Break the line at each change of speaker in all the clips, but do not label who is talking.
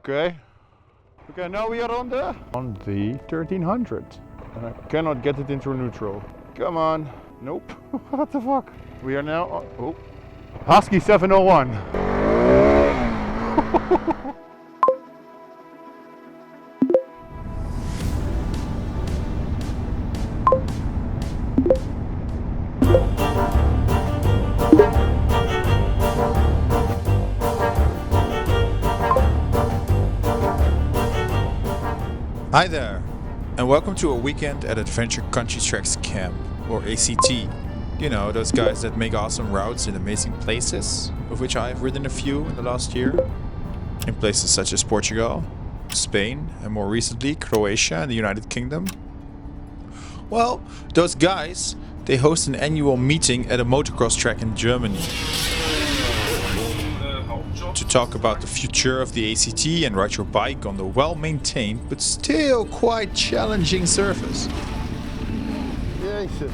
Okay. Okay, now we are on the 1300. And I cannot get it into neutral. Come on. Nope. What the fuck? We are now on, oh. Husky 701.
Hi there, and welcome to a weekend at Adventure Country Tracks Camp, or ACT. You know, those guys that make awesome routes in amazing places, of which I have ridden a few in the last year. In places such as Portugal, Spain, and more recently Croatia and the United Kingdom. Well, those guys, they host an annual meeting at a motocross track in Germany. To talk about the future of the ACT and ride your bike on the well-maintained but still quite challenging surface.
Jesus.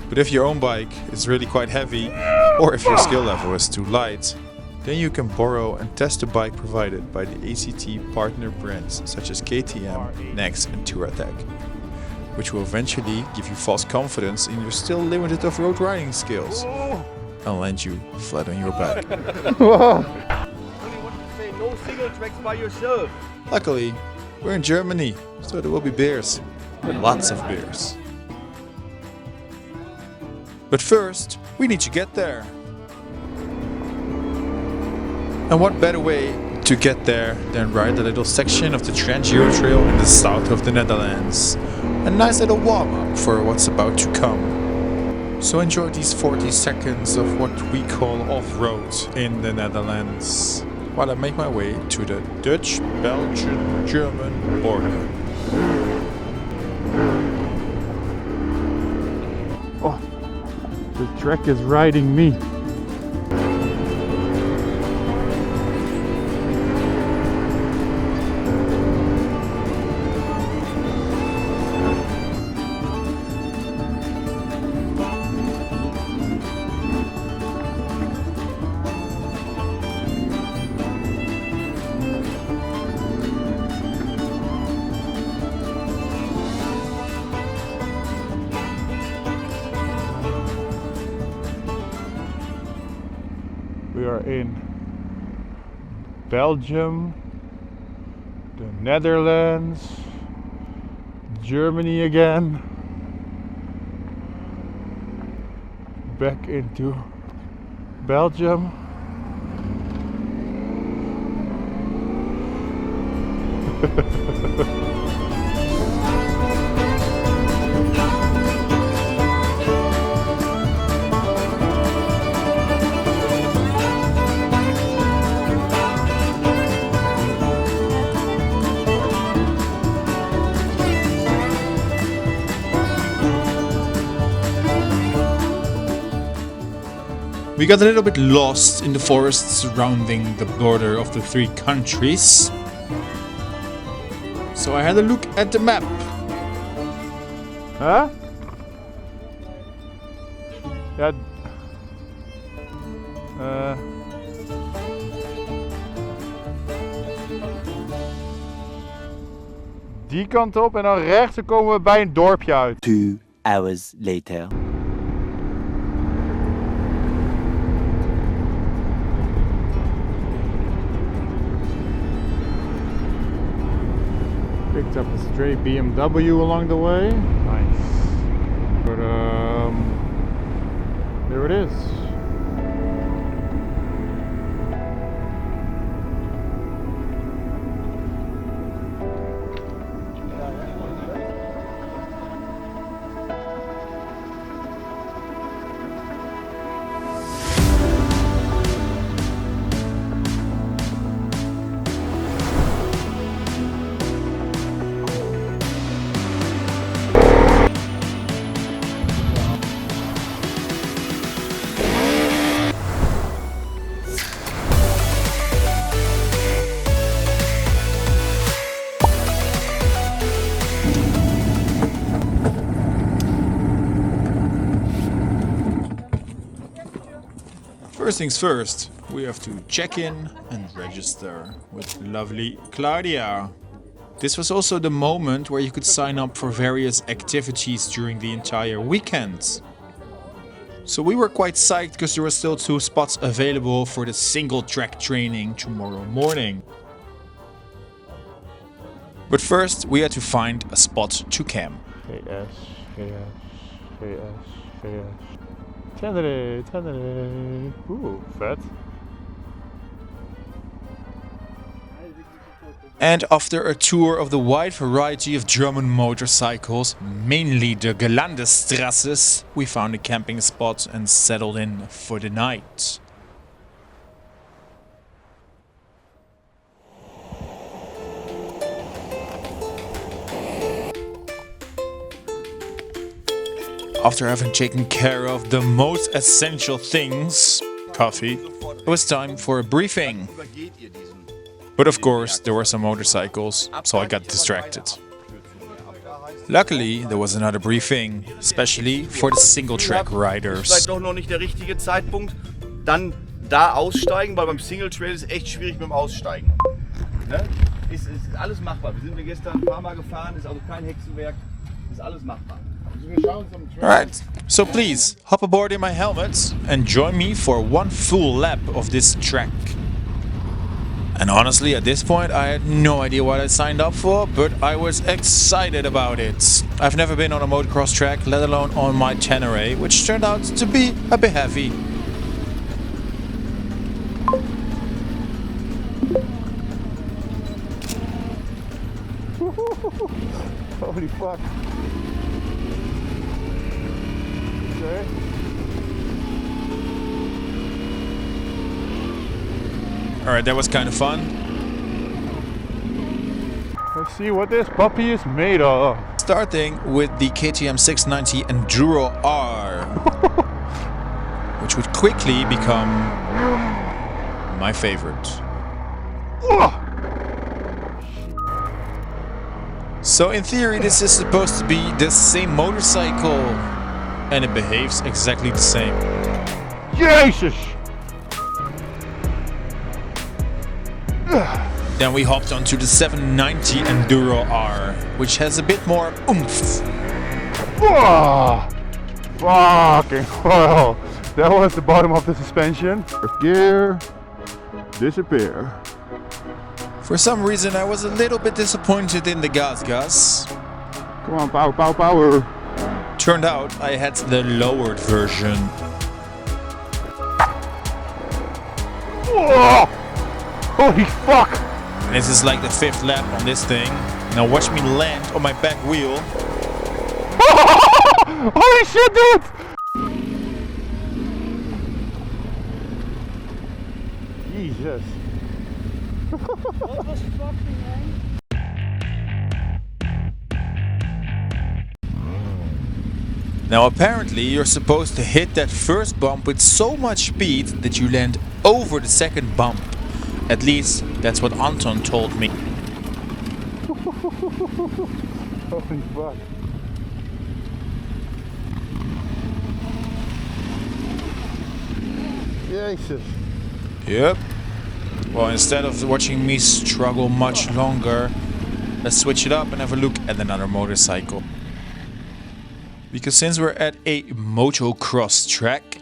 But if your own bike is really quite heavy, or if your skill level is too light, then you can borrow and test the bike provided by the ACT partner brands such as KTM, NEXX and Touratech, which will eventually give you false confidence in your still limited off-road riding skills and land you flat on your back.
No single tracks by yourself.
Luckily, we're in Germany, so there will be beers. Lots of beers. But first, we need to get there. And what better way to get there than ride a little section of the Trans-Euro Trail in the south of the Netherlands. A nice little warm-up for what's about to come. So enjoy these 40 seconds of what we call off-road in the Netherlands, while I make my way to the Dutch-Belgian-German border.
Oh, the track is riding me. We are in Belgium, the Netherlands, Germany again, back into Belgium.
We got a little bit lost in the forest surrounding the border of the three countries. So I had a look at the map.
Huh? Ja. Die kant op en dan rechts, dan komen we bij een dorpje uit.
2 hours later.
Picked up a stray BMW along the way. Nice. But there it is.
First things first, we have to check in and register with lovely Claudia. This was also the moment where you could sign up for various activities during the entire weekend. So we were quite psyched because there were still 2 spots available for the single track training tomorrow morning. But first we had to find a spot to camp.
GS. Tenere. Ooh, vet.
And after a tour of the wide variety of German motorcycles, mainly the Gelandestrasses, we found a camping spot and settled in for the night. After having taken care of the most essential things, coffee, it was time for a briefing. But of course, there were some motorcycles, so I got distracted. Luckily, there was another briefing, especially for the single-track riders.
Vielleicht doch noch nicht der richtige Zeitpunkt. Dann da aussteigen, weil beim Single Trail ist echt schwierig mit dem Aussteigen. Ne? Ist alles machbar. Wir sind gestern ein paar Mal gefahren, ist also kein Hexenwerk, ist alles machbar.
Alright, so please, hop aboard in my helmet and join me for one full lap of this track. And honestly, at this point, I had no idea what I signed up for, but I was excited about it. I've never been on a motocross track, let alone on my Ténéré, which turned out to be a bit heavy.
Holy fuck. Okay.
Alright, that was kind of fun.
Let's see what this puppy is made of.
Starting with the KTM 690 Enduro R, which would quickly become my favorite. So in theory, this is supposed to be the same motorcycle, and it behaves exactly the same.
Jesus!
Then we hopped onto the 790 Enduro R, which has a bit more oomph.
Fucking hell! That was the bottom of the suspension. Gear disappear.
For some reason, I was a little bit disappointed in the gas.
Come on, power.
Turned out I had the lowered version.
Whoa! Holy fuck!
This is like the 5th lap on this thing. Now watch me land on my back wheel.
Holy shit, dude! Jesus.
Now apparently you're supposed to hit that first bump with so much speed that you land over the second bump. At least that's what Anton told me.
Holy fuck. Jesus.
Yep. Well, instead of watching me struggle much longer, let's switch it up and have a look at another motorcycle. Because since we're at a motocross track,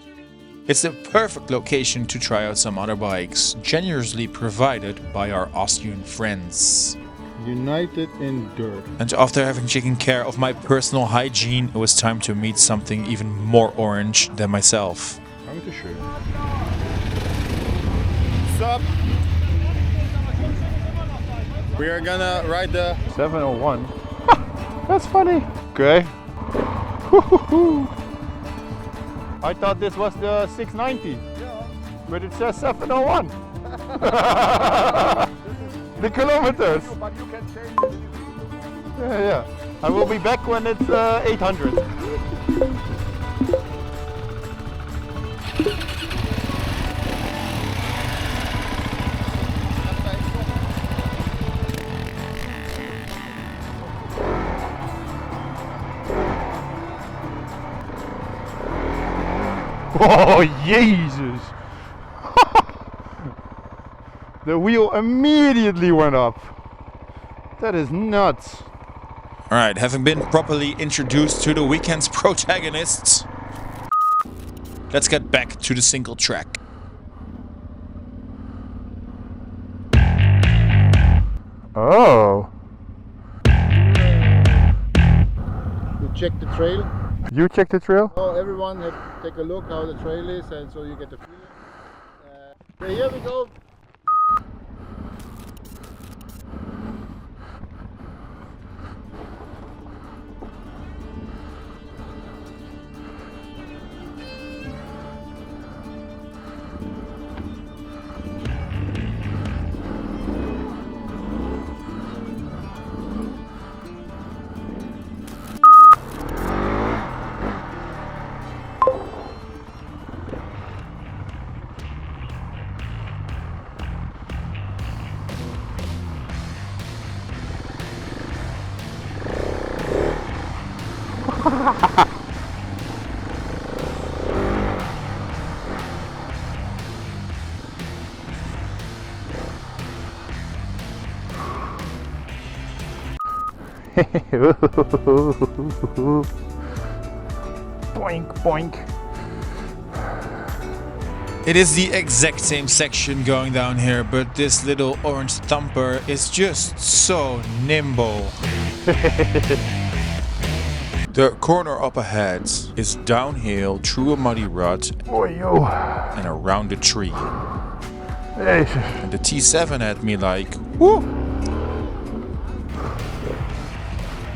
it's the perfect location to try out some other bikes, generously provided by our Austrian friends.
United in dirt.
And after having taken care of my personal hygiene, it was time to meet something even more orange than myself.
I'm to show you. What's up? We are gonna ride the 701. That's funny. Okay. I thought this was the 690, but it says 701. The kilometers.
But you can change it.
Yeah. I will be back when it's 800. Oh, Jesus! The wheel immediately went up. That is nuts.
Alright, having been properly introduced to the weekend's protagonists, let's get back to the single track.
Oh.
You check the trail.
You check the trail?
Oh, everyone have to take a look how the trail is, and so you get the feeling. So here we go.
Boink, boink.
It is the exact same section going down here, but this little orange thumper is just so nimble. The corner up ahead is downhill through a muddy rut and around a tree. And the T7 had me like, whoo!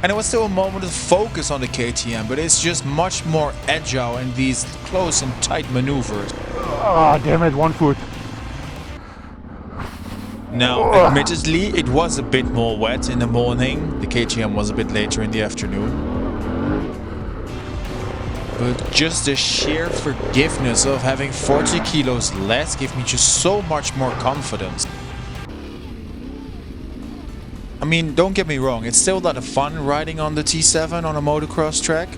And it was still a moment of focus on the KTM, but it's just much more agile in these close and tight maneuvers.
Ah, damn it, 1 foot.
Now, admittedly, it was a bit more wet in the morning. The KTM was a bit later in the afternoon. But just the sheer forgiveness of having 40 kilos less gave me just so much more confidence. I mean, don't get me wrong, it's still a lot of fun riding on the T7 on a motocross track.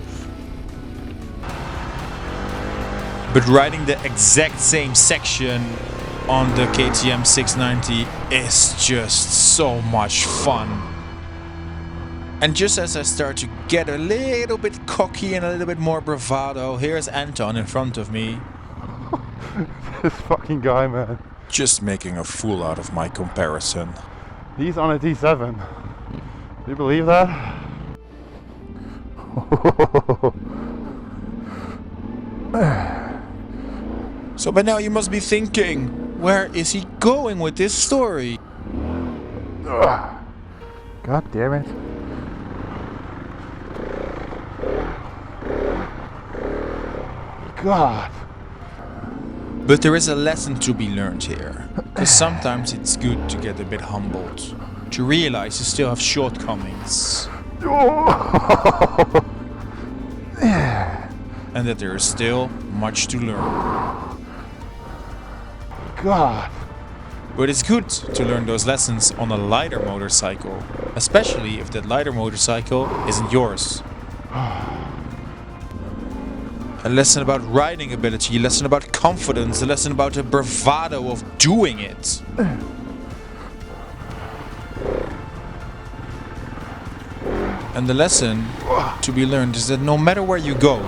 But riding the exact same section on the KTM 690 is just so much fun. And just as I start to get a little bit cocky and a little bit more bravado, here's Anton in front of me.
This fucking guy, man.
Just making a fool out of my comparison.
He's on a T7. Do you believe that?
So by now you must be thinking, where is he going with this story?
God damn it. God.
But there is a lesson to be learned here. Because sometimes it's good to get a bit humbled. To realize you still have shortcomings. And that there is still much to learn.
God.
But it's good to learn those lessons on a lighter motorcycle. Especially if that lighter motorcycle isn't yours. A lesson about riding ability, a lesson about confidence, a lesson about the bravado of doing it. And the lesson to be learned is that no matter where you go,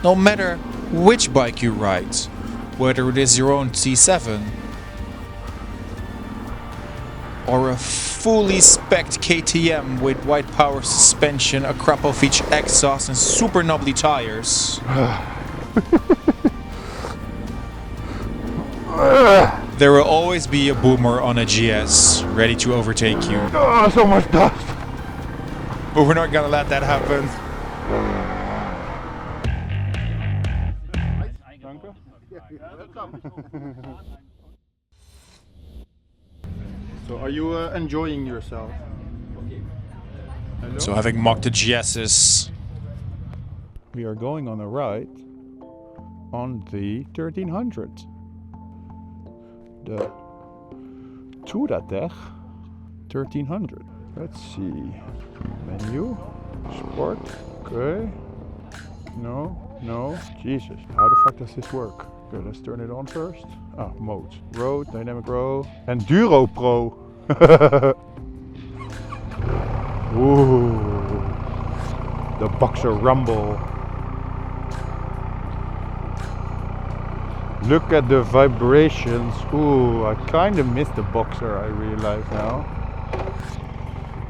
no matter which bike you ride, whether it is your own T7 or a fully spec'd KTM with white power suspension, a Krapovic exhaust and super knobbly tires, there will always be a boomer on a GS ready to overtake you.
Oh, so much dust.
But we're not gonna let that happen.
So are you enjoying yourself? Hello?
So having mocked the GS's,
We are going on a ride on the 1300. The Touratech 1300. Let's see. Menu. Sport. Okay. No. Jesus. How the fuck does this work? Okay, let's turn it on first. Ah, mode. Road, Dynamic Row, Enduro Pro. Ooh, the Boxer rumble. Look at the vibrations. Ooh, I kind of miss the Boxer, I realize now.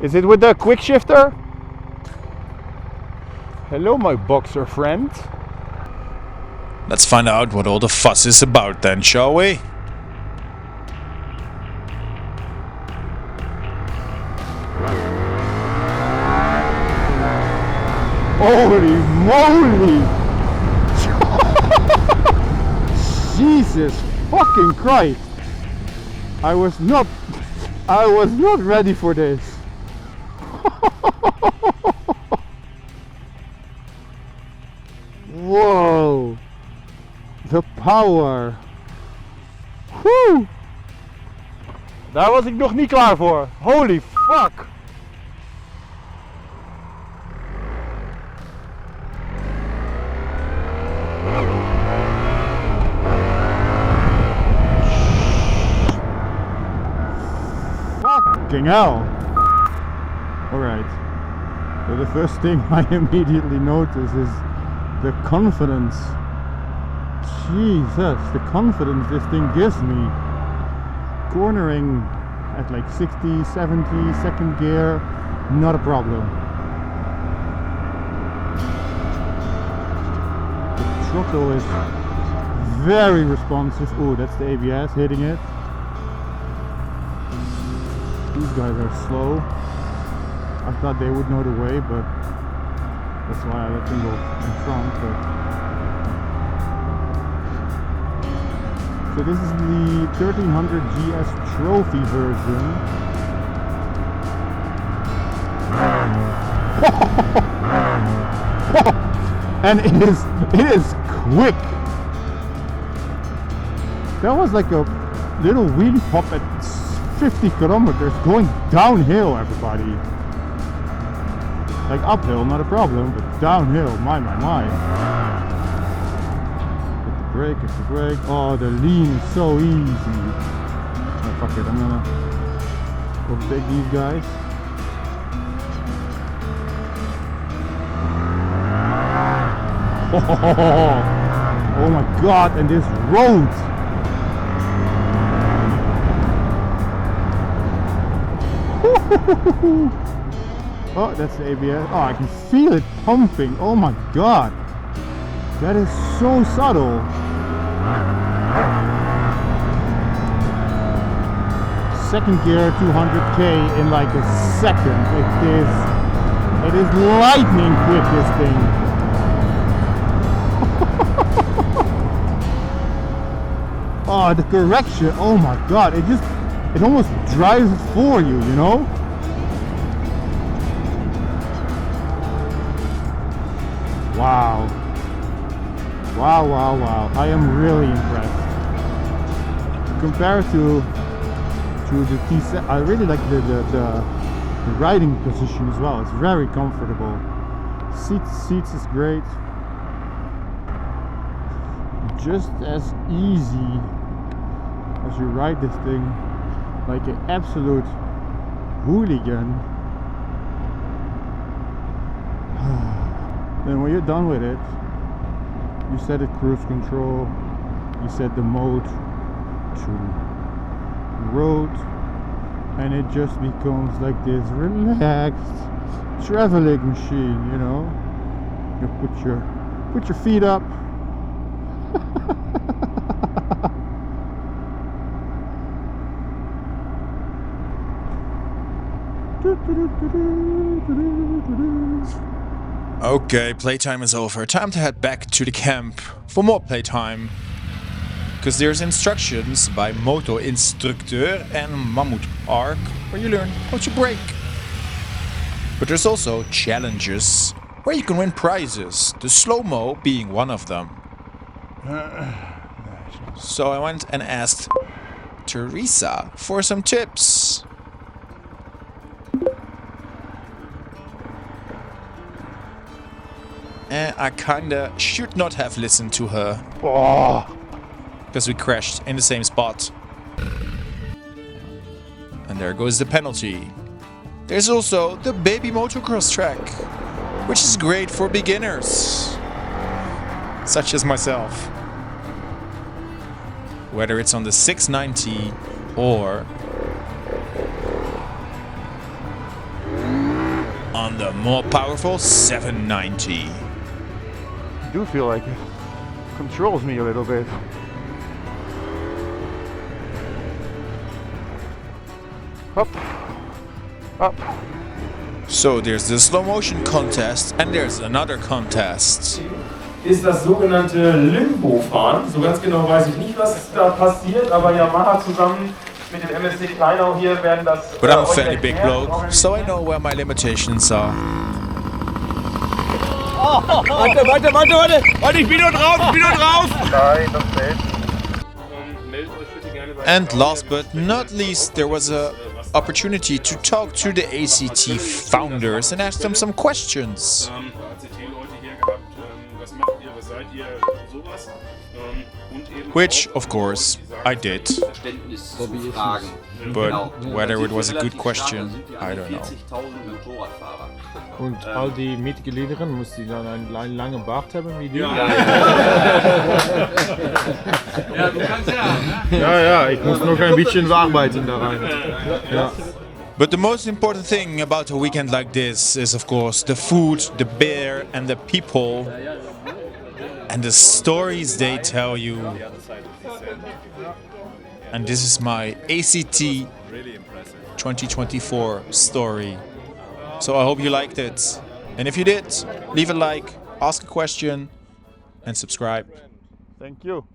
Is it with the quick shifter? Hello, my Boxer friend.
Let's find out what all the fuss is about then, shall we?
Holy moly! Jesus fucking Christ! I was not ready for this. Whoa! The power! Whew! Daar was ik nog niet klaar voor. Holy fuck! Fucking hell! Alright. So the first thing I immediately notice is the confidence. Jesus, the confidence this thing gives me. Cornering at like 60, 70, second gear, not a problem. The throttle is very responsive. Oh, that's the ABS hitting it. These guys are slow. I thought they would know the way, but that's why I let them go in front. So this is the 1300 GS Trophy version. And it is quick. That was like a little wheelie pop at 50 kilometers going downhill, everybody. Like uphill, not a problem, but downhill, my. Hit the brake. Oh, the lean is so easy. Oh, fuck it, I'm gonna overtake these guys. Oh my god, and this road! Oh, that's the ABS. Oh, I can feel it pumping. Oh my god. That is so subtle. Second gear, 200k in like a second. It is lightning quick, this thing. Oh, the correction. Oh my god. It almost drives it for you, you know? Wow. Wow. I am really impressed. Compared to the T7, I really like the riding position as well. It's very comfortable. Seats is great. Just as easy as you ride this thing like an absolute hooligan. Then when you're done with it, you set it cruise control, you set the mode to road, and it just becomes like this relaxed traveling machine, you know. You put your feet up.
Okay, playtime is over. Time to head back to the camp for more playtime. Because there's instructions by motorinstructeur.nl where you learn how to brake. But there's also challenges where you can win prizes, the slow-mo being one of them. So I went and asked Teresa for some tips. And I kinda should not have listened to her.
Oh,
because we crashed in the same spot. And there goes the penalty. There's also the baby motocross track, which is great for beginners, such as myself. Whether it's on the 690 or on the more powerful 790.
I do feel like it controls me a little bit. Up, up.
So there's the slow motion contest and there's another contest.
Ist das sogenannte Limbo-Fahren. So ganz genau weiß ich nicht, was da passiert, aber Yamaha zusammen mit dem MSC Kleinhau hier werden das.
But I'm a fairly big bloke, so I know where my limitations are.
Warte, ich bin nur drauf,
Nein, das fällt.
Meldet euch bitte gerne bei.
And last but not least, there was a opportunity to talk to the ACT founders and ask them some questions.
ACT-Leute hier gehabt. Was macht ihr, was seid ihr, sowas. Und eben
Which, of course, I did.
Verständnis zu fragen.
But whether it was a good question, I don't know.
40.000 Motorradfahrer.
Und all die Mitgliederen, muss die dann einen langen Bart haben wie du?
Ja, du kannst ja.
Ja, ich muss noch ein bisschen arbeiten daran. Ja.
But the most important thing about a weekend like this is, of course, the food, the beer, and the people, and the stories they tell you. And this is my ACT 2024 story. So I hope you liked it. And if you did, leave a like, ask a question, and subscribe.
Thank you.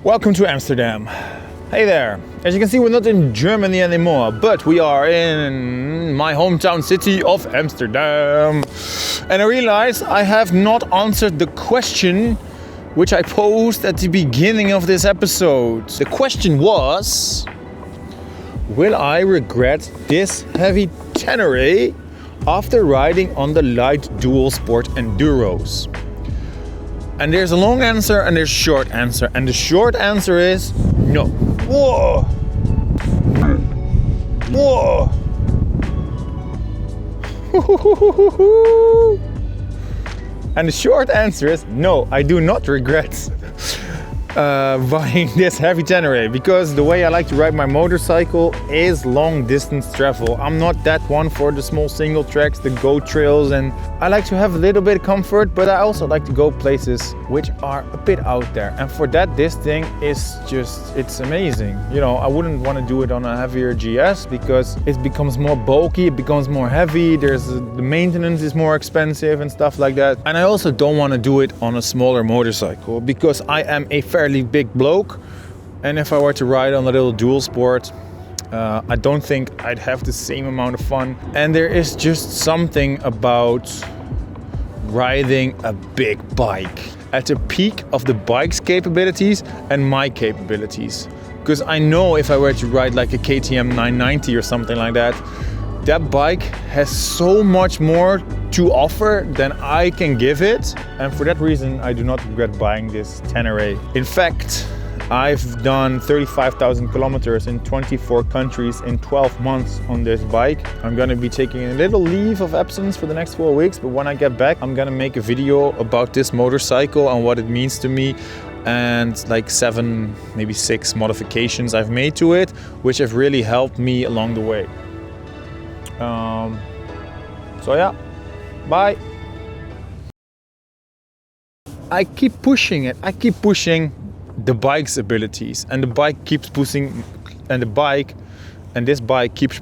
Welcome to Amsterdam. Hey there. As you can see, we're not in Germany anymore, but we are in my hometown city of Amsterdam. And I realize I have not answered the question which I posed at the beginning of this episode. The question was, will I regret this heavy Ténéré after riding on the light dual sport enduros? And there's a long answer and there's a short answer. And the short answer is no. Whoa! Whoa! And the short answer is no, I do not regret buying this heavy Ténéré, because the way I like to ride my motorcycle is long distance travel. I'm not that one for the small single tracks, the go trails, and I like to have a little bit of comfort, but I also like to go places which are a bit out there. And for that, this thing is just, it's amazing. You know, I wouldn't want to do it on a heavier GS because it becomes more bulky, it becomes more heavy, the maintenance is more expensive and stuff like that. And I also don't want to do it on a smaller motorcycle because I am a fairly big bloke, and if I were to ride on a little dual sport, I don't think I'd have the same amount of fun. And there is just something about riding a big bike at the peak of the bike's capabilities and my capabilities. Because I know if I were to ride like a KTM 990 or something like that, that bike has so much more to offer than I can give it. And for that reason, I do not regret buying this Ténéré. In fact, I've done 35,000 kilometers in 24 countries in 12 months on this bike. I'm gonna be taking a little leave of absence for the next 4 weeks, but when I get back, I'm gonna make a video about this motorcycle and what it means to me, and like 7, maybe 6 modifications I've made to it, which have really helped me along the way. So yeah, bye. I keep pushing it. I keep pushing the bike's abilities, and the bike keeps pushing, and this bike keeps